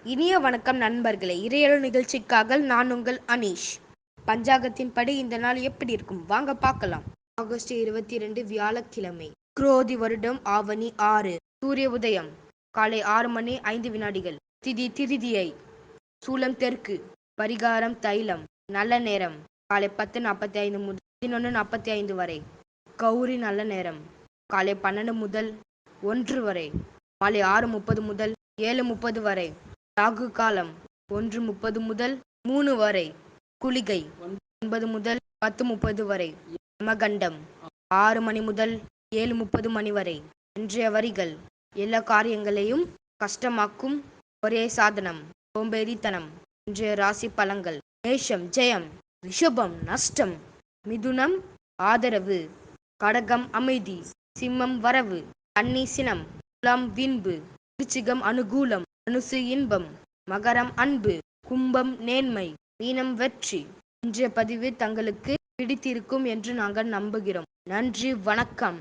இனிய வணக்கம் நண்பர்களே. இறையருள் நிகழ்ச்சிக்காக நான் உங்கள் அனீஷ். பஞ்சாங்கத்தின் படி இந்த நாள் எப்படி இருக்கும் வாங்க பார்க்கலாம். ஆகஸ்ட் 22 வியாழக்கிழமை. குரோதி வருடம் ஆவணி 6. சூரிய உதயம் காலை 6 மணி 5 வினாடிகள். திதி திருதியை. சூலம் தெற்கு. பரிகாரம் தைலம். நல்ல நேரம் காலை 10:45 முதல் 11:45 வரை. கௌரி நல்ல நேரம் காலை 12 முதல் 1 வரை. மாலை 6:30 முதல் 7:30 வரை. ராகு காலம் 1:30 முதல் 3 வரை. குளிகை 9 முதல் 10:30 வரை. யமகண்டம் 6 மணி முதல் 7:30 மணி வரை. இன்றைய வரிகள்: எல்லா காரியங்களையும் கஷ்டமாக்கும் ஒரே சாதனம் சோம்பேறித்தனம். இன்றைய ராசி பலன்கள்: மேஷம் ஜெயம், ரிஷபம் நஷ்டம், மிதுனம் ஆதரவு, கடகம் அமைதி, சிம்மம் வரவு, கன்னி சினம், துலாம் விண்பு, விருச்சிகம் அனுகூலம், தனுசு இன்பம், மகரம் அன்பு, கும்பம் நேர்மை, மீனம் வெற்றி. இன்றைய பதிவு தங்களுக்கு பிடித்திருக்கும் என்று நாங்கள் நம்புகிறோம். நன்றி, வணக்கம்.